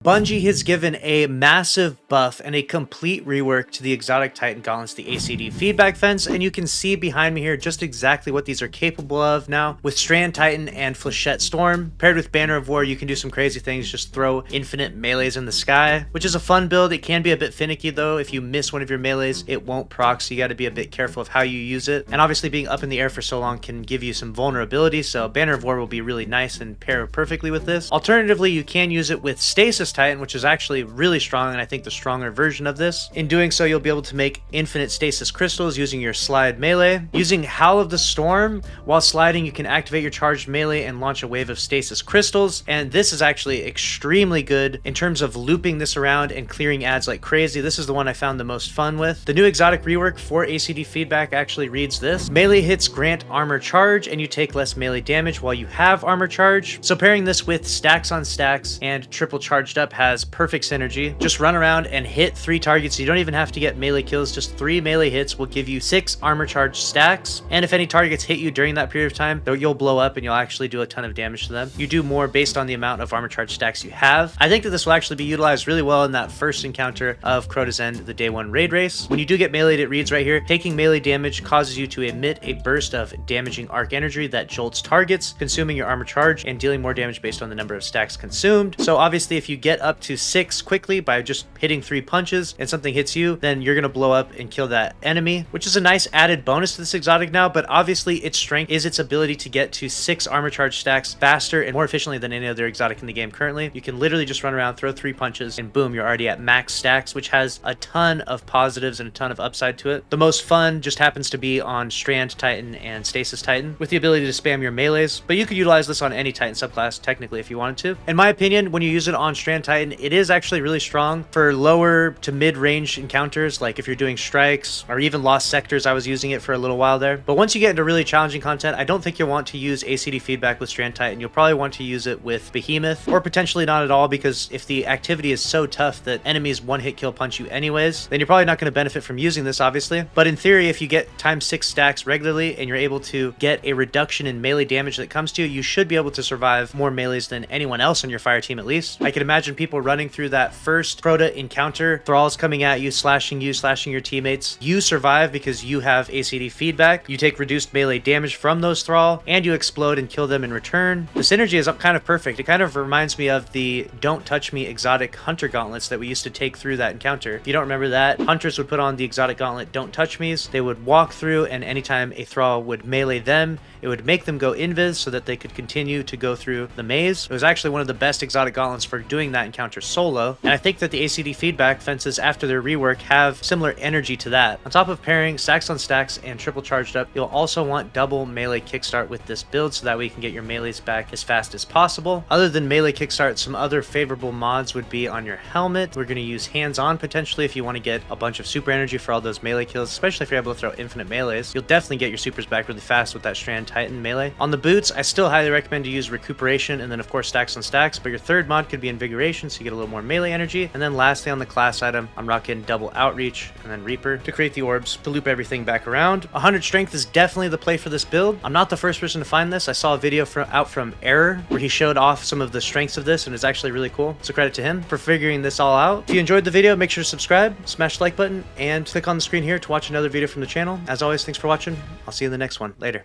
Bungie has given a massive buff and a complete rework to the exotic Titan gauntlets, the ACD feedback fence, and you can see behind me here just exactly what these are capable of now. With Strand Titan and Flechette Storm, paired with Banner of War, you can do some crazy things, just throw infinite melees in the sky, which is a fun build. It can be a bit finicky though. If you miss one of your melees, it won't proc, so you got to be a bit careful of how you use it. And obviously being up in the air for so long can give you some vulnerability, so Banner of War will be really nice and pair perfectly with this. Alternatively, you can use it with Stasis Titan, which is actually really strong, and I think the stronger version of this. In doing so, you'll be able to make infinite stasis crystals using your slide melee. Using Howl of the Storm, while sliding, you can activate your charged melee and launch a wave of stasis crystals, and this is actually extremely good in terms of looping this around and clearing ads like crazy. This is the one I found the most fun with. The new exotic rework for ACD feedback actually reads this: melee hits grant armor charge, and you take less melee damage while you have armor charge. So pairing this with stacks on stacks and triple charged up has perfect synergy. Just run around and hit 3 targets. You don't even have to get melee kills. Just 3 melee hits will give you 6 armor charge stacks, and if any targets hit you during that period of time, you'll blow up and you'll actually do a ton of damage to them. You do more based on the amount of armor charge stacks you have. I think that this will actually be utilized really well in that first encounter of CRONUS End, the day 1 raid race. When you do get meleeed, it reads right here: taking melee damage causes you to emit a burst of damaging arc energy that jolts targets, consuming your armor charge and dealing more damage based on the number of stacks consumed. So obviously if you get up to 6 quickly by just hitting 3 punches and something hits you, then you're gonna blow up and kill that enemy, which is a nice added bonus to this exotic now. But obviously its strength is its ability to get to 6 armor charge stacks faster and more efficiently than any other exotic in the game currently. You can literally just run around, throw 3 punches, and boom, you're already at max stacks, which has a ton of positives and a ton of upside to it. The most fun just happens to be on Strand Titan and Stasis Titan, with the ability to spam your melees, but you could utilize this on any Titan subclass technically if you wanted to. In my opinion, when you use it on Strand Titan, it is actually really strong for lower to mid-range encounters, like if you're doing strikes or even lost sectors. I was using it for a little while there, but once you get into really challenging content, I don't think you'll want to use ACD feedback with Strand Titan. You'll probably want to use it with Behemoth, or potentially not at all, because if the activity is so tough that enemies one-hit kill punch you anyways, then you're probably not going to benefit from using this, obviously. But in theory, if you get times 6 stacks regularly and you're able to get a reduction in melee damage that comes to you, you should be able to survive more melees than anyone else on your fire team at least. I can imagine people running through that first Crota encounter, thralls coming at you, slashing your teammates. You survive because you have ACD feedback. You take reduced melee damage from those thrall, and you explode and kill them in return. The synergy is kind of perfect. It kind of reminds me of the Don't Touch Me exotic hunter gauntlets that we used to take through that encounter. If you don't remember that, hunters would put on the exotic gauntlet Don't Touch Me's. They would walk through, and anytime a thrall would melee them, it would make them go invis so that they could continue to go through the maze. It was actually one of the best exotic gauntlets for doing that encounter solo, and I think that the ACD feedback fences after their rework have similar energy to that. On top of pairing stacks on stacks and triple charged up, you'll also want double melee kickstart with this build, so that way you can get your melees back as fast as possible. Other than melee kickstart, some other favorable mods would be on your helmet. We're going to use hands-on potentially if you want to get a bunch of super energy for all those melee kills, especially if you're able to throw infinite melees. You'll definitely get your supers back really fast with that Strand Titan melee. On the boots, I still highly recommend to use recuperation and then of course stacks on stacks, but your third mod could be invigoration, so you get a little more melee energy. And then lastly, on the class item, I'm rocking double outreach and then Reaper to create the orbs to loop everything back around. 100 strength is definitely the play for this build. I'm not the first person to find this. I saw a video out from Error where he showed off some of the strengths of this, and it's actually really cool. So credit to him for figuring this all out. If you enjoyed the video, make sure to subscribe, smash the like button, and click on the screen here to watch another video from the channel. As always, thanks for watching. I'll see you in the next one. Later.